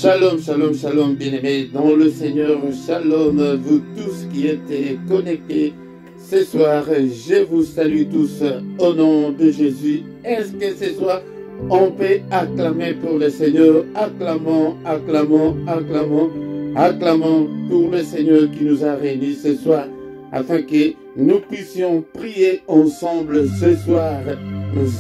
Shalom, shalom, shalom, bien-aimés dans le Seigneur. Shalom, vous tous qui êtes connectés ce soir. Je vous salue tous au nom de Jésus. Est-ce que ce soir, on peut acclamer pour le Seigneur? Acclamons, acclamons, acclamons, acclamons pour le Seigneur qui nous a réunis ce soir, afin que nous puissions prier ensemble ce soir.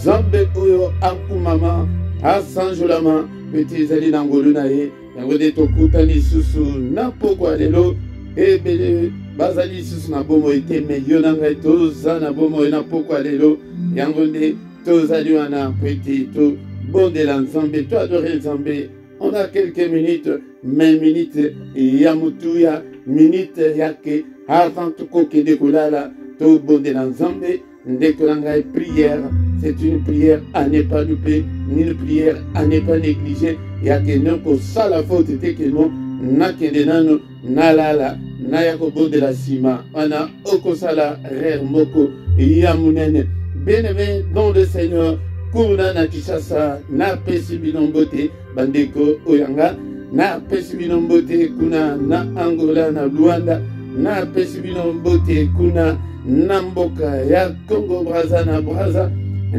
Zambe oyo akumama asanjolama petit zali nangolo na ye yango de tokutani susu na pokwa lelo ebele bazali susu na bomo ete meyo na ngai toza na bomo na pokwa lelo yango de tozali wana petit to bondela nzambe to adorer nzambe. On a quelques minutes, mais minutes ya mutuya minutes yake avant tukokende kolala to bondela nzambe ndekolanga prière. C'est une prière à ne pas louper, ni une prière à ne pas négliger. Il y a que nous qui ça la faute était que nous n'a que des nanos, n'a la n'a yakobo de la cima. On a okosala rare moko yamunene. Bien-aimé dans le Seigneur, kuna na Kishasa na pesi binombote bandeko oyanga na pesi binombote kuna na Angola na Luanda na pesi binombote kuna na mboka ya Congo Brazza na Brazza.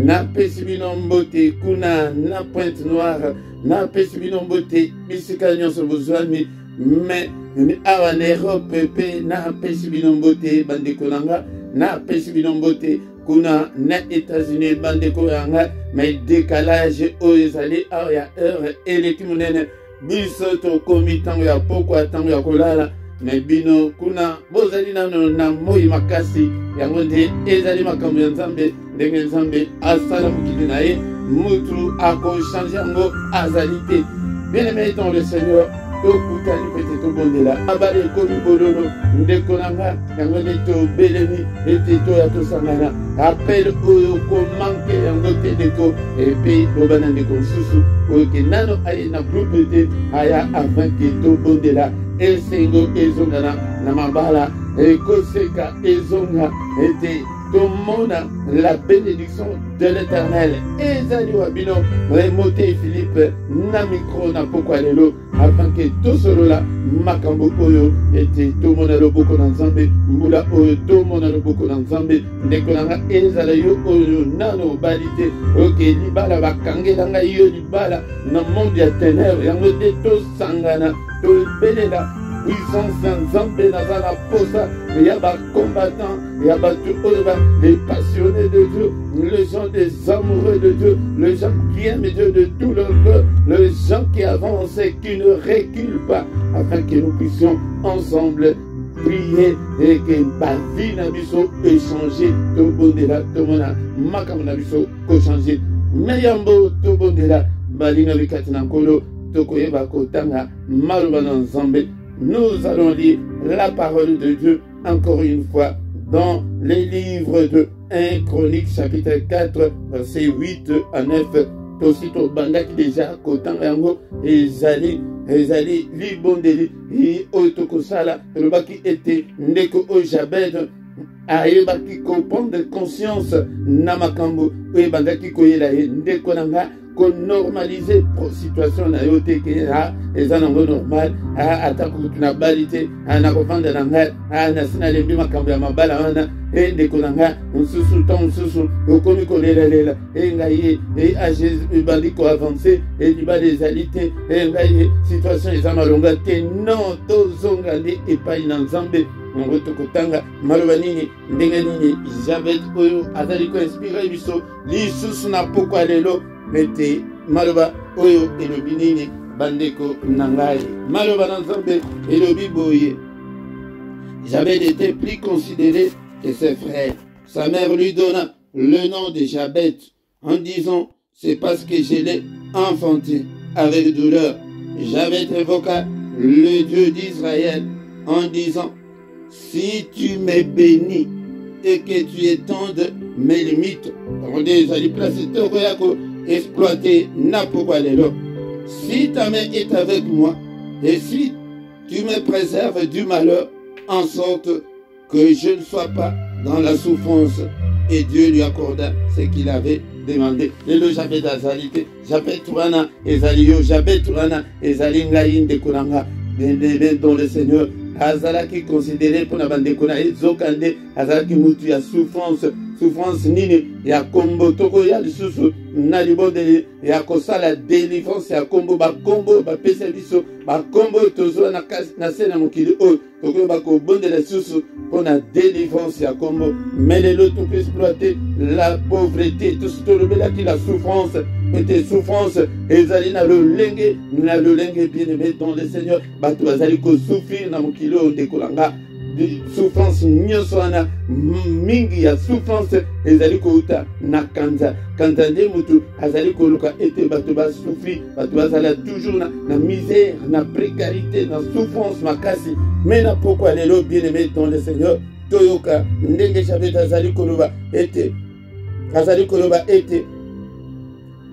Na pesi binombote kuna na Pointe Noire na pesi binombote bisika nyonso bozwami mais awa na Europe pe na pesi binombote bandeko nanga na pesi binombote kuna na États-Unis bandeko yanga mais décalage oyo ezali awa ya heure eleki monene biso tokomi ntango ya pokwa ntango ya kolala mais bino kuna bozali nano na moi makasi yango nde ezali makambo ya Nzambe ndenge Nzambe asala mokili na ye mutu akochange yango azali te. Bien-aimé dans le Seigneur, tokutani pete tobondela abale ekomi bololo ndeko nanga yango nde tobelemi ete toya tosangana appel oyo komanke yango te ndeko epe tobana ndeko mosusu oyo ke nano aye na groupe te aya afin ke tobondela esengo ezongana na mabala ekoseka ezonga ete tomona la bénédiction de l'Éternel. Ezali wabino remote Philippe na micro na pokwa lelo afin que tout solola makambo oyo ete tomona loboko na Nzambe mbula oyo tomona loboko na Nzambe ndeko nanga ezala yo oyo nano balite oke libala bakangelanga yo libala na monde ya ténèbres yango te tosangana tobelela puissance Nzambe nazala posa ya ba combattants ya ba les passionnés de Dieu, les gens des amoureux de Dieu, les gens qui aiment Dieu de tout leur cœur, les gens qui avancent et qui ne reculent pas, afin que nous puissions ensemble prier et que la vie n'a biso échanger to bondela to mona makambo na biso ko changer meyambo to bondela balinga bikatina nkolo to koyeba kotanga maloba na Nzambe. Nous allons lire la parole de Dieu encore une fois dans les livres de 1 Chroniques chapitre 4 versets 8 à 9. Tosito bandaki déjà kotanga yango ezali libondeli otokosala lobaki ete ndeko o Jabed ayebaki comprendre conscience na makambo oyebandaki koyela ye ndeko nanga ko normaliser situation na yo te ke eza nango normal atako tuna balite na kovanda na ngai na sina lembi makambo ya mabala wana ndeko na ngai nsusu ntango nsusu okomi kolelalela ngai bandi ko avance libala ezali te ngai situation eza malonga te. Non, tozonga nde epai na Nzambe nango tokotanga maloba nini ndenge nini Jabed oyo azali ko inspire biso lisusu na pokwa lelo mete maloba oyo elobi nini bandeko nangai maloba na Nzambe elobi boye. Jabed était plus considéré que ses frères. Sa mère lui donna le nom de Jabed en disant c'est parce que je l'ai enfanté avec douleur. Jabed invoqua le Dieu d'Israël en disant si tu me bénis et que tu étendes mes limites, exploiter n'importe lelo. Si ta main est avec moi et si tu me préserves du malheur en sorte que je ne sois pas dans la souffrance. Et Dieu lui accorda ce qu'il avait demander. Le Jabet Azalite, Jabet Wana, Ezali yo, Jabet Wana, Ezali Ngaïn de Konanga, dont le Seigneur. Azala qui considéré pour la bande de Kona, Zokande, Azala qui moutu à souffrance nini, ya combo toko ya lisusu, na libonde, ya kosa la délivrance, ya combo, ba pesa biso, ba combo tozo na sena mokili o, toko ba ko bonde la susu, pour la délivrance, ya combo, mais les lots tout peut exploiter la pauvreté, tout ce que là qui la souffrance, était souffrance, et zali na le lengue bien aimé dans le Seigneur, ba tu azali ko souffrir na mokili o de kolanga. Souffrance nyonso wana mingi ya souffrance ezali kouta na kanza nde mutu azali koluka ete bato basouffri bato bazala toujours na misère na précarité na souffrance makasi. Mais na pourquoi lelo bien aimé dans le Seigneur toyoka ndenge Jabet azali koloba ete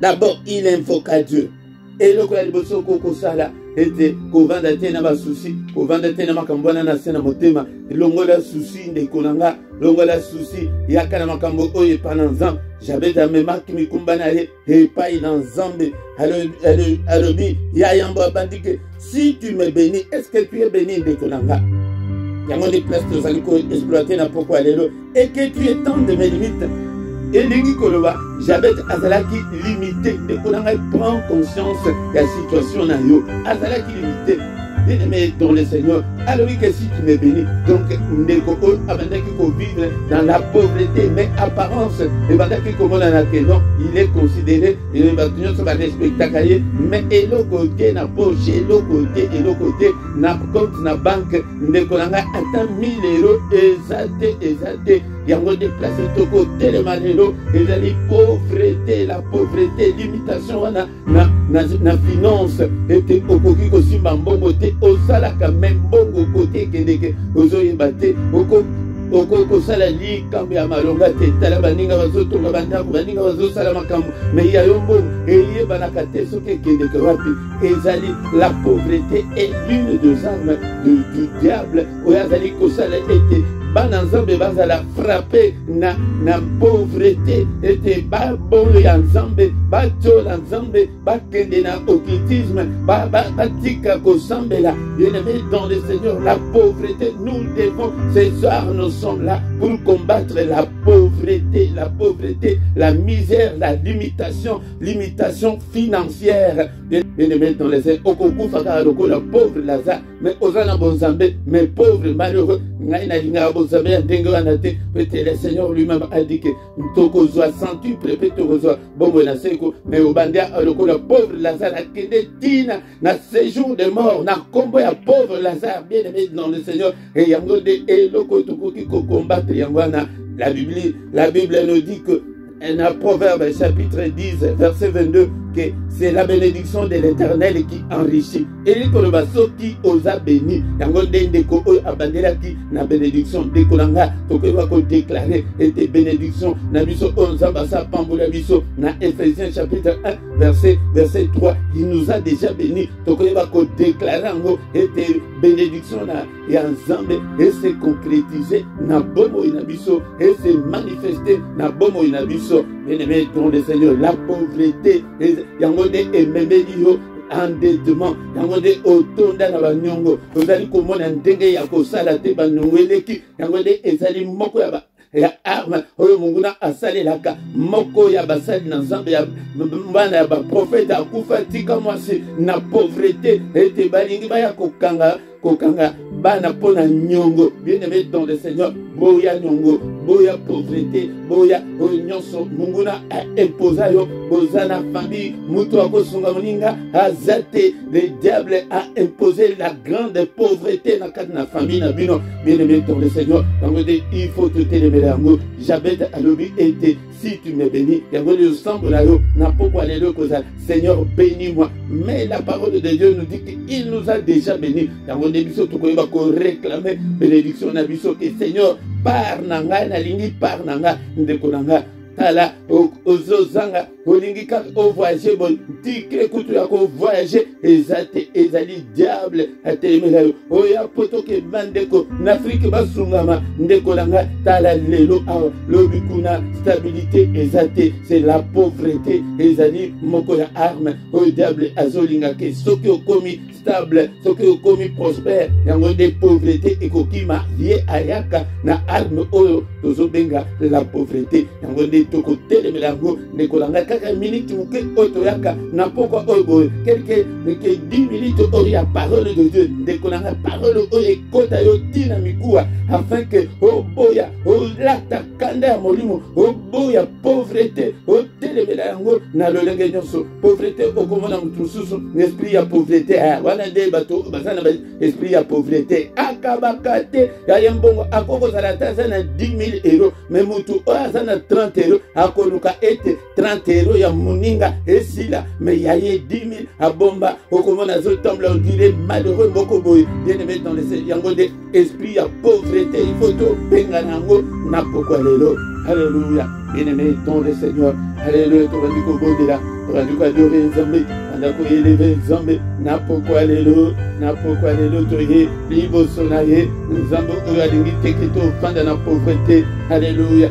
d'abord il invoqua Dieu et le quoi liboso koko sala ete kovanda te na basusi kovanda te na makambo wana na sena motema longola susi ndekolanga longola susi yaka na makambo oyo epa na nzambe. Jabet amemaki mikumba na ye epai na nzambe alobi ya yambo abandi ke si tu me bénis est-ce que tu es béni ndekolanga. Yango des places tozali ko exploiter na pourquoi lelo et que tu es tant de mes limites. Et Lingi Koloba, Jabet Azalaki limité. De Konanga prend conscience de la situation na yo. Azalaki limité. Mais dans le Seigneur, alors que si tu me bénis, donc Ndeko Abandaki ko vivre dans la pauvreté, mais apparence, et Bandaki comme on a il est considéré, il est battu sur la respectacale, mais et le côté na poche, et le côté na compte na banque, Ndeko Nanga atteint 1000 euros, exalté. Yango déplacé toko télémanelo et la pauvreté limitation na finance et okoki ko simba mbongo te osalaka même mbongo côté kendeke ozoyebate oko sala li kambe ya malonga te tala baninga bazotonga bandako baninga bazosala makambo mais ya yo mbongo eyebanaka te soki ekendeke wapi. Ezali la pauvreté est l'une des armes du diable oyo azali kosala ete bana nzambe bazala frappé na pauvreté ete babolo ya nzambe batiola nzambe bakende na occultisme batika kosambela. Bien-aimé dans le Seigneur, la pauvreté, nous devons, ce soir nous sommes là pour combattre la pauvreté, la misère, la limitation financière. Bien-aimé dans le Seigneur, okokufaka loko la pauvre Lazare, mais osana bonzambe, mais pauvre malheureux, ngaina le Seigneur lui-même a dit que Tokozwa centuple Tokozwa bongo na seko mais au bandia le pauvre Lazare a quitté tina na séjour de mort na combo ya pauvre Lazare bien aimé dans le Seigneur et yango de eloko tukuki ko combattre yangwana. La Bible nous dit que dans Proverbe chapitre 10 verset 22 que c'est la bénédiction de l'Éternel qui enrichit. Et il dit qui osa béni. Yango dende ko abandela qui na bénédiction de kolanga to ko déclarer et bénédiction na biso onza basa pambola biso na Éphésiens chapitre 1 verset 3 il nous a déjà béni to ko déclarer ngo et bénédiction na ya nzambe et se concrétiser na bomo ina biso et se manifester na bomo ina biso. Bien-aimé dans le Seigneur, la pauvreté yango de ememeli yo endettement yango de otonda na banyongo ozali komona ndenge ya kosala te banyongo eleki yango de ezali moko ya arme oyo munguna asalelaka moko ya basali na nzambe ya mbana ya baprofete akufa tika mwasi na pauvreté ete balingi baya kokanga bana pona nyongo. Bien-aimé dans le Seigneur, boya nyongo, boya pauvreté, boya nyonso munguna imposa yo bozana famille mutu akosunga moninga azate. Le diable a imposé la grande pauvreté na kati na famille na bino. Bien-aimé dans le Seigneur, il faut te téléméler yango. Jabet alobi ete si tu me bénis yango le semble na yo na pourquoi les deux causes Seigneur bénis-moi. Mais la parole de Dieu nous dit qu'il nous a déjà bénis. Yango debiso to koyeba ko réclamer bénédiction na biso que Seigneur par nanga na lingi par nanga ndeko nanga tala ozozanga olingi kaka ovoyage bon tikre kutu ya kovoyage ezate ezali diable atelemela yo oya poto ke bandeko na Afrique basungama ndeko langa tala lelo awa lobi kuna stabilité ezate c'est la pauvreté ezali moko ya arme o diable azolinga ke soki okomi stable soki okomi prospère yango nde pauvreté ekokima ye ayaka na arme oyo tozobenga la pauvreté yango nde tokotelemela yango ndeko langa kaka minute moke oyo toyaka na pokwa oyo boye quelque 10 minutes oyo ya parole de Dieu ndeko langa parole oyo ekota yo tina mikuwa afin que oboya olata kanda ya molimo oboya pauvreté otelemela yango na lolenge nyonso pauvreté okomona mutu mosusu esprit ya pauvreté wana nde bato baza na esprit ya pauvreté akabaka te yaye mbongo akokozala te aza na 10 000 euros me mutu oyo aza na 30 euros akoluka ete 30 euros ya moninga esila me yaye 10 000 abomba okomona azotambola odire malheureux moko boye bien aimé dans le yango nde esprit ya pauvreté il faut tobenga nango na pokwa lelo. Alléluia. Bien-aimé dans le Seigneur. Alléluia. Tobandi kobondela, tobandi koadorer Nzambe, tobandi koelever Nzambe. Na pokwa lelo toye liboso na ye Nzambe oyo alingi teke tofanda na pauvreté. Alléluia.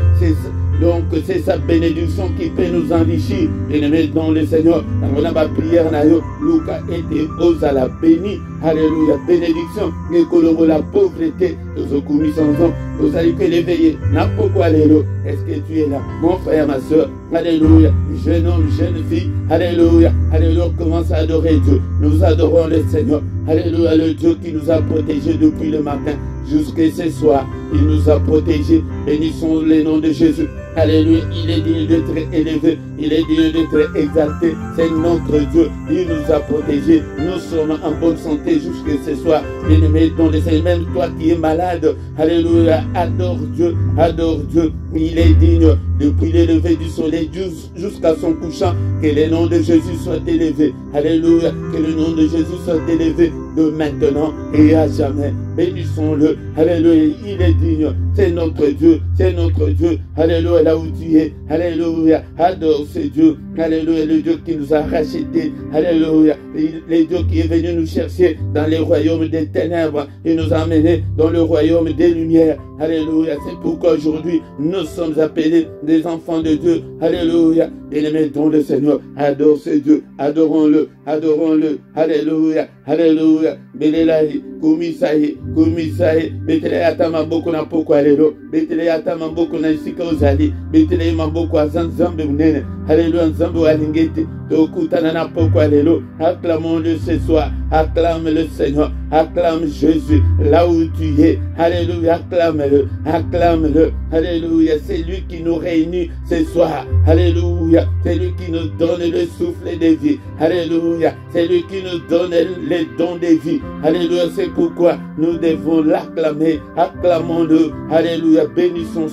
Donc c'est sa bénédiction qui peut nous enrichir. Bien-aimé dans le Seigneur. On a ma prière na yo. Luka était aux à la béni. Alléluia. Bénédiction. Nekolongo la pauvreté. Tozokumi sans nom. Vous allez que l'éveiller. N'importe quoi, alléluia. Est-ce que tu es là, mon frère, ma soeur? Alléluia. Jeune homme, jeune fille. Alléluia. Alléluia. Commence à adorer Dieu. Nous adorons le Seigneur. Alléluia. Le Dieu qui nous a protégés depuis le matin jusqu'à ce soir. Il nous a protégés. Bénissons le nom de Jésus. Alléluia. Il est digne d'être élevé. Il est digne d'être exalté. C'est notre Dieu. Il nous a protégés. Nous sommes en bonne santé jusqu'à ce soir. Bien-aimé, dans les Seigneur, même toi qui es malade. Alléluia. Adore Dieu. Adore Dieu. Il est digne depuis le lever du soleil jusqu'à son couchant. Que le nom de Jésus soit élevé. Alléluia. Que le nom de Jésus soit élevé de maintenant et à jamais. Bénissons-le. Alléluia. Il est digne. C'est notre Dieu. C'est notre Dieu. Alléluia. Là où tu es. Alléluia. Adore ce Dieu. Alléluia. Le Dieu qui nous a rachetés. Alléluia. Le Dieu qui est venu nous chercher dans les royaumes des ténèbres. Il nous a amenés dans le royaume des lumières. Alléluia. C'est pourquoi aujourd'hui nous sommes appelés des enfants de Dieu. Alléluia. Bien-aimés dans le Seigneur. Adore ce Dieu. Adorons-le. Adorons-le. Alléluia. Alléluia. Belelahi. Kumisahi. Kumisahi. Betele atama boko na poko alelo. Betele atama boko na isika ozali. Betele maboko azanzambe unene. Alléluia. Nzambe walingete. Tokutana na poko alelo. Acclamons-le ce soir. Acclame le Seigneur. Acclame Jésus là où tu es. Alléluia. Acclame-le. Acclame-le. Alléluia. C'est lui qui nous réunit ce soir. Alléluia. C'est lui qui nous donne le souffle de vie. Alléluia. C'est lui qui nous donne les dons de vie. Alléluia. C'est pourquoi nous devons l'acclamer. Acclamons-le. Alléluia. Bénissons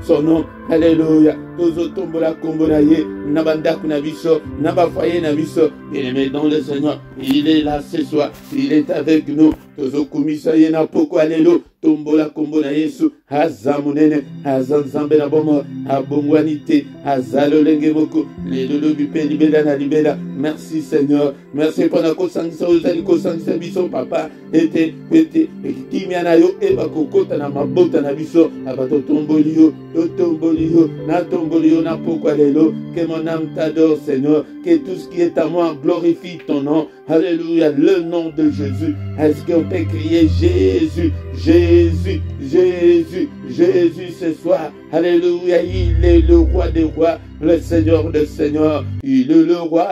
son nom. Alléluia. Tozo tombola kombonaye. Nabanda kunabiso. Nabafoye nabiso. Bien-aimé dans le Seigneur. Il est là ce soir. Il est avec nous. Tozo kumisaye na poko alelo. Tombola kombona Yesu. Azamunene. Azanzambe na bomo. Abongwanite. Azalolenge moko. Lelolo bipe libela na libela. Merci Seigneur. Merci pour la kosangisa ozali kosangisa biso papa. Ete. Kimiana yo eba kokota na mabota na biso. Abato tombolio. Tombolio. Na tombolio na poko alelo. Que mon âme t'adore Seigneur. Que tout ce qui est à moi glorifie ton nom. Alléluia. Le nom de Jésus. Est-ce qu'on peut crier Jésus? Jésus, Jésus, Jésus ce soir. Alléluia, il est le roi des rois, le Seigneur des seigneurs. Il est le roi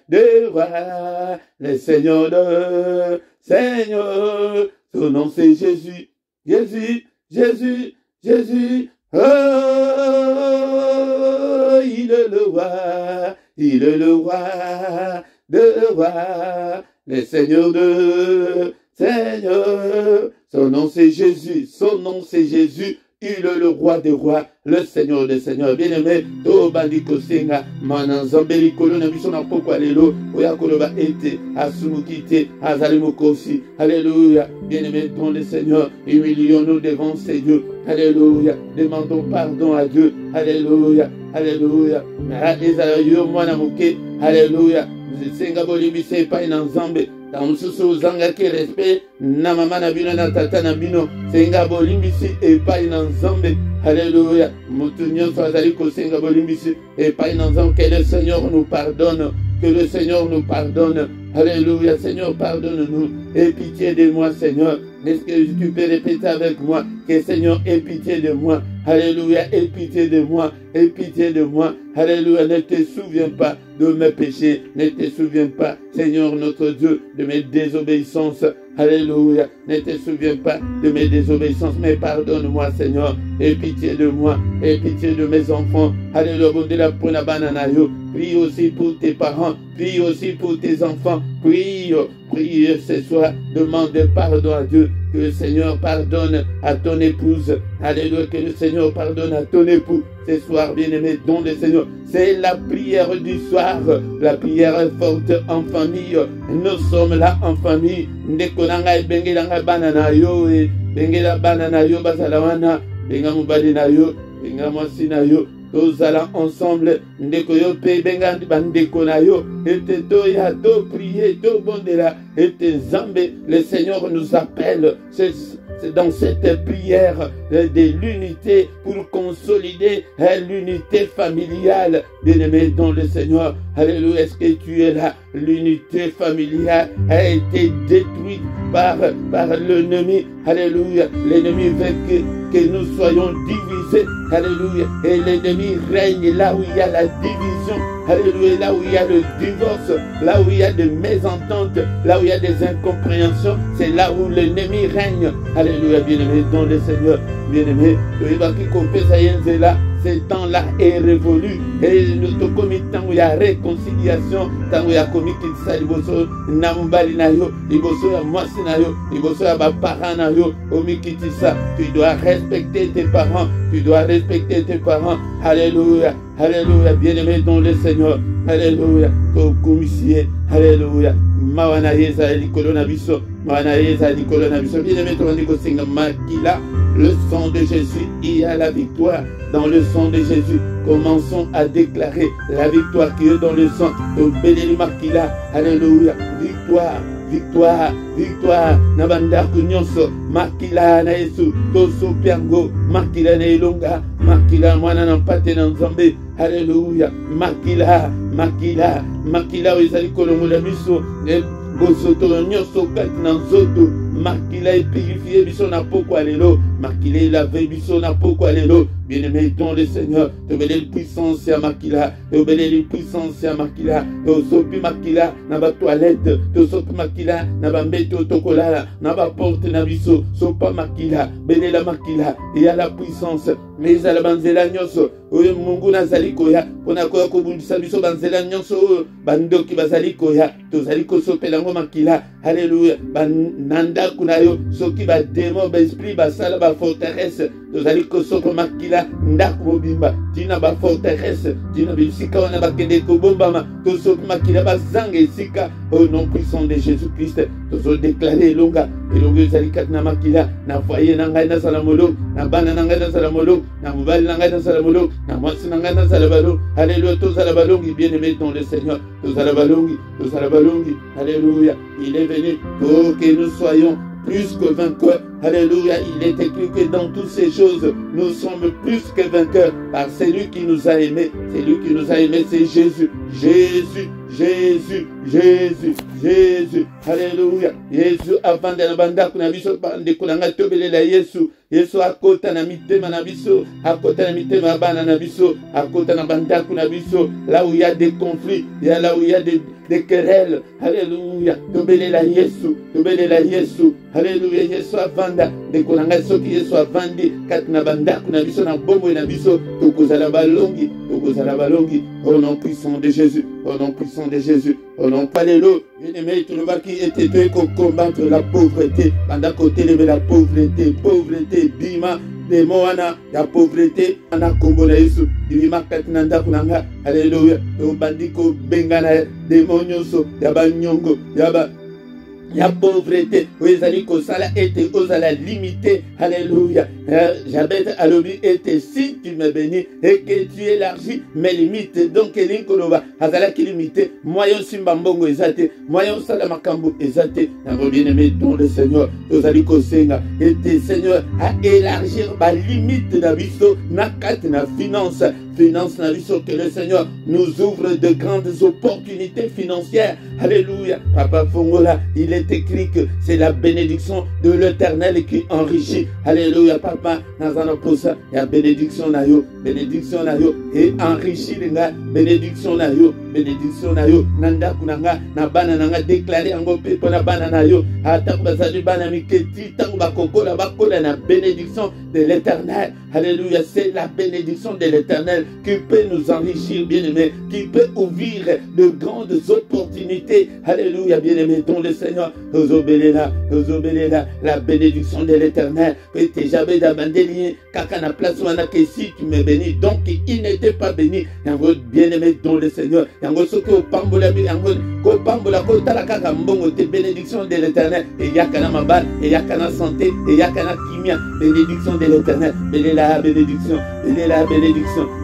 des rois, le Seigneur des seigneurs. Son nom c'est Jésus, Jésus, Jésus, Jésus. Oh, il est le roi, il est le roi des rois, le Seigneur des Seigneur, son nom c'est Jésus, son nom c'est Jésus, il est le roi des rois, le Seigneur des seigneurs. Bien-aimé, to bandiko senga, mananzambeli kolona biso na poko alelo, oya koloba ete, asumukite, azalimukosi. Alléluia. Bien-aimé dans le Seigneur, humilions-nous devant ces dieux. Alléluia. Demandons pardon à Dieu. Alléluia. Alléluia. Alléluia. Senga bolibise pa ina nzambe. Tamususu zanga ki respect na mama na bino na tata na bino. Senga bolimbisi epai na nzambe. Alléluia. Mutu nyonso azali kosenga bolimbisi epai na nzambe. Que le Seigneur nous pardonne. Que le Seigneur nous pardonne. Alléluia. Seigneur, pardonne-nous. Aie pitié de moi, Seigneur. Est-ce que tu peux répéter avec moi? Que Seigneur, aie pitié de moi. Alléluia. Aie pitié de moi. Aie pitié de moi. Alléluia. Ne te souviens pas de mes péchés. Ne te souviens pas, Seigneur notre Dieu, de mes désobéissances. Alléluia. Ne te souviens pas de mes désobéissances, mais pardonne-moi, Seigneur. Aie pitié de moi. Aie pitié de mes enfants. Alléluia. Prie aussi pour tes parents. Prie aussi pour tes enfants. Prie ce soir. Demande pardon à Dieu. Que le Seigneur pardonne à ton épouse. Alléluia. Que le Seigneur pardonne à ton époux. Ce soir, bien-aimé, don le Seigneur. C'est la prière du soir. La prière forte en famille. Nous sommes là en famille. Ndekonanga bengelanga banana yo. Bengela banana yo basalawana. Benga mubali na yo. Benga mwasi na yo. Tous allons ensemble, ndeko yo pe benga bandeko na yo, et to ya to prier, to bondela, et zambe, le Seigneur nous appelle. C'est dans cette prière de l'unité pour consolider l'unité familiale. Bien-aimé dans le Seigneur, alléluia, est-ce que tu es là? L'unité familiale a été détruite par l'ennemi. Alléluia. L'ennemi veut que nous soyons divisés. Alléluia. Et l'ennemi règne là où il y a la division. Alléluia. Là où il y a le divorce, là où il y a des mésententes, là où il y a des incompréhensions, c'est là où l'ennemi règne. Alléluia. Bien-aimé dans le Seigneur. Bien-aimé, ce temps-là est révolu. Et le comité où il y a réconciliation, tant où il y a commis qu'il s'agit de Nambali Nayo, Iboso ya Mwasi Nayo, Iboso ya Bapara Nayo, Omikitisa. Tu dois respecter tes parents. Tu dois respecter tes parents. Alléluia. Alléluia. Bien-aimé dans le Seigneur. Alléluia. Ton commissaire. Alléluia. Mawana Yeza Elikolo Biso. Mawana Yeza Elikolo Biso. Bien-aimé, ton Niko Singa Makila. Le sang de Jésus, il y a la victoire dans le sang de Jésus. Commençons à déclarer la victoire qui est dans le sang de Béléli Makila. Alléluia. Victoire. Victoire, victoire, Nabanda Kunyonso, Makila na Yesu, Toso Piango, Makila na Ilonga, Makila mwana na mpate na Nzambe, Alléluia, Makila, Makila, Makila wezali kolongola biso, Bosoto nyonso kati na nzoto, Makila est purifié biso na poko alelo, Makila est lavé biso na poko alelo. Bien-aimé dans le Seigneur, te bénis puissance à Makila, te bénis puissance à Makila, te sopi Makila, na ba toilette, te sopi Makila, na ba mbeto tokolala, na ba porte na biso, sopa Makila, bénis la Makila, et à la puissance, mais à la banzela nyonso, oyo mungu nazali koya, pona koya kobundisa biso banzela nyonso, bandoki bazali koya, tozali kosopela ngo Makila, alléluia, bananda kunayo, soki ba démon, ba esprit, ba sala, ba forteresse, tozali kosopa Makila, ndako mobimba tina ba forteresse tina bisika wana bakende kobombama tosoki Makila bazanga esika au nom puissant de Jésus-Christ tozo déclarer elonga ezali kati na Makila na foyer na ngai na salamolo na bana na ngai na salamolo na mobali na ngai na salamolo na mwasi na ngai na salamolo. Alléluia. Tozala balongi bien-aimé dans le Seigneur, tozala balongi, alléluia. Il est venu pour que nous soyons plus que vainqueurs. Alléluia. Il est écrit que dans toutes ces choses, nous sommes plus que vainqueurs par celui qui nous a aimés. Celui qui nous a aimés, c'est Jésus. Jésus, Jésus, Jésus, Jésus. Alléluia. Jésus, avant de la banda, qu'on a vu sur bande, qu'on a tobelé la Jésus. Jésus, à côté na mitema na biso, à côté na mitema bana na biso, à côté na banda, qu'on a vu sur là où il y a des conflits, là où il y a des querelles. Alléluia. Tobelé la Jésus, tobelé la Jésus. Alléluia. Jésus avanda, de qu'on a soki Jésus avandi, kat na banda, qu'on a vu sur na bombo na biso, tokozala balongi, tokozala balongi. Au nom puissant de Jésus, au nom puissant de Jésus, au nom palélo. Bien-aimé, tout le monde qui était tué pour combattre la pauvreté. Pendant côté de la pauvreté, pauvreté, bima, démon wana ya pauvreté ana kombo na Yesu ibima kati na ndako na nga. Alléluia. Obandi ko benga na démon nyonso ya banyongo ya pauvreté ezali kosala ete ozala limité. Alléluia. Jabez alobi ete si tu me bénis et que tu élargis mes limites, donc elingi koloba azalaki limité moyen simba mbongo ezate moyen sala makambo ezate. Bien-aimé dans le Seigneur tozali kosenga ete Seigneur a élargir ba limite na biso na kati na finance na biso, que le Seigneur nous ouvre de grandes opportunités financières. Alléluia. Papa Fongola, il est écrit que c'est la bénédiction de l'Éternel qui enrichit. Alléluia. Papa, nazana posa ya bénédiction na yo et enrichit nga bénédiction na yo nanda kunanga na bana nanga déclarer ngo pepo na bana na yo ata bazali bana miketi tango bakokola bakola na bénédiction de l'Éternel. Alléluia. C'est la bénédiction de l'Éternel qui peut nous enrichir, bien-aimés, qui peut ouvrir de grandes opportunités. Alléluia, bien-aimés, dont le Seigneur nous obéit là, la bénédiction de l'Éternel. Que tu jamais d'abandonner, kaka na place wana que si tu me bénis, donc il n'était pas béni. Yango bien-aimé dont le Seigneur, yango soki au pambola bi yango ko pambola ko tala kaka mbongo te bénédiction de l'Éternel. Et yakana mabal, et yakana santé, et yakana kimia, bénédiction de l'Éternel. Béné la bénédiction,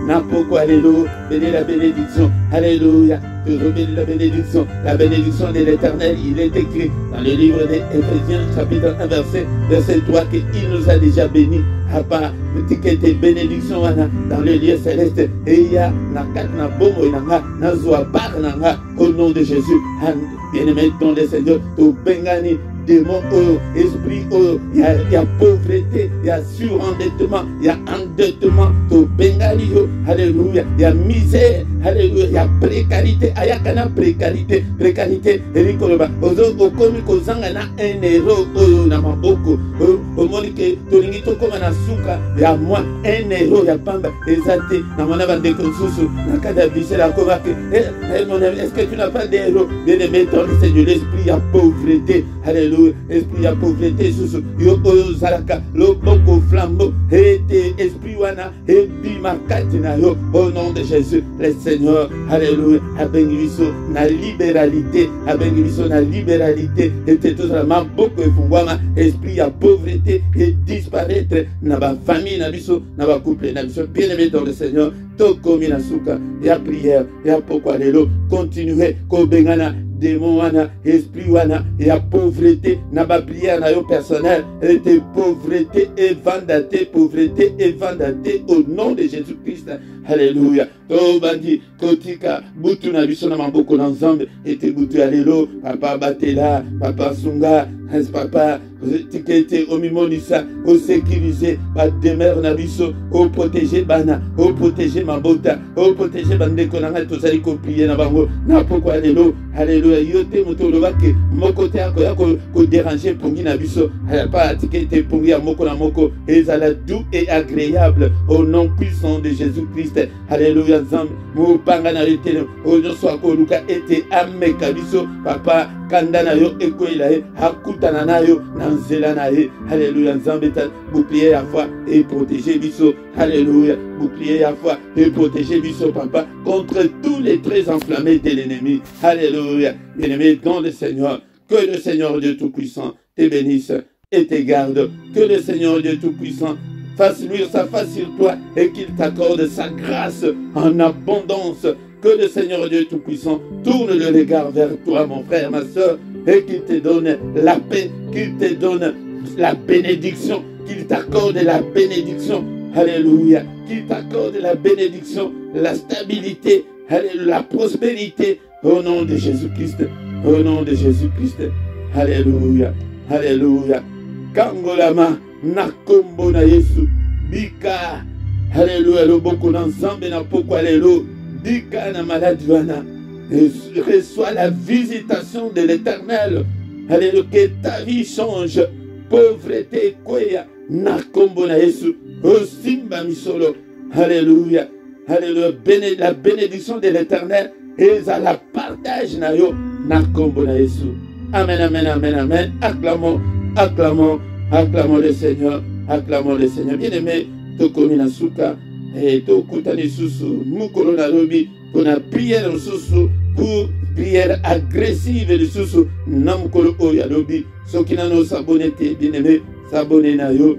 n'importe alléluia, béné la bénédiction, alléluia. Toujours béni la bénédiction de l'Éternel. Il est écrit dans le livre d'Éphésiens chapitre 1 verset 3 qu'il nous a déjà bénis. À part petite bénédiction dans le lieu céleste. Et il y a na kat na bomo na zoa bar au nom de Jésus. Bien-aimé dans le Seigneur, to bengani démon, esprit, il y a pauvreté, il y a surendettement, il y a endettement, to bengali, alléluia, il y a misère, alléluia, il y a précarité, ayakana précarité, erikoloba, okomi kozanga na 1 euro, na maboko, omonike, tolingi tokoma na suka, ya moi 1 euro, ya pamba, ezate, na mona bandeko susu, na kada bise la komake, mon ami, est-ce que tu n'as pas d'euros? Bien-aimé dans le Seigneur, l'esprit, il y a pauvreté, alléluia. Esprit à pauvreté sous yo zalaka lo boko flambeau et esprit wana et bimakati na yo au nom de Jésus le Seigneur. Alléluia. Abengiso na libéralité, et tout ça ma boko efungwama esprit à pauvreté et disparaître na ba famille na biso na ba couple na biso. Bien-aimé dans le Seigneur, tokomi na suka ya prière ya pourquoi lelo continuer ko bengana démon wana, esprit wana, et la pauvreté, n'a pas prière na yo personnel, et pauvreté et vandaté au nom de Jésus-Christ. Alléluia. Tobandi, kotika, butu na biso na mamboko na nzambe, ete butu ya lelo, papa batela, papa sunga, papa, tikete, omimonisa, o sécuriser, ba demeure na biso, o protéger bana, o protéger mabota, o protéger bandeko na ngai tozali ko prier na bango, na pourquoi lelo, alléluia, yote moto lobake, moko te ako ya ko déranger pongi na biso, pas tikete pongi ya moko na moko, ezala doux et agréable, au nom puissant de Jésus-Christ. Alléluia. Nzambe mopanga na yo te oyo so akoluka ete ameka biso papa kanda na yo ekoyela ye akutana na yo na nzela na ye. Alléluia. Nzambe ta bouclier à foi et protéger biso. Alléluia. Bouclier à foi et protéger biso papa contre tous les traits enflammés de l'ennemi. Alléluia. Bien-aimé dans le Seigneur, que le Seigneur Dieu Tout-Puissant te bénisse et te garde. Que le Seigneur Dieu Tout-Puissant fasse luire sa face sur toi et qu'il t'accorde sa grâce en abondance. Que le Seigneur Dieu Tout-Puissant tourne le regard vers toi, mon frère, ma soeur, et qu'il te donne la paix, qu'il te donne la bénédiction, qu'il t'accorde la bénédiction. Alléluia. Qu'il t'accorde la bénédiction, la stabilité, la prospérité, au nom de Jésus-Christ. Au nom de Jésus-Christ. Alléluia. Alléluia. Kangolama. Nakombo na Yesu bika. Alléluia. Loboko na nzambe na poko alléluia. Bika na maladie wana. Reçois la visitation de l'Éternel. Alléluia. Que ta vie change. Pauvreté kweya. Nakombo na Yesu. Osimba misolo. Alléluia. Alléluia. La bénédiction de l'Éternel. Et à la partage na yo. Nakombo na Yesu. Amen, amen, amen, amen. Acclamons, acclamons. Acclamons le Seigneur acclamons le Seigneur. Bien-aimé, tokomi na suka, et tokutani susu, mukolo na lobi, pour la prière susu, pour prière agressive de susu, namukolo oya lobi, soki nano sabonete, bien-aimé, sabone na yo,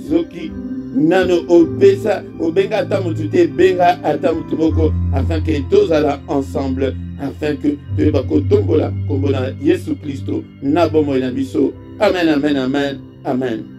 soki nano obesa, obenga atamutute, benga atamutuboko, afin que tous alla ensemble, afin que tu bako tombola, kombona Yesu Christo, nabomo na biso. Amen, amen, amen, amen.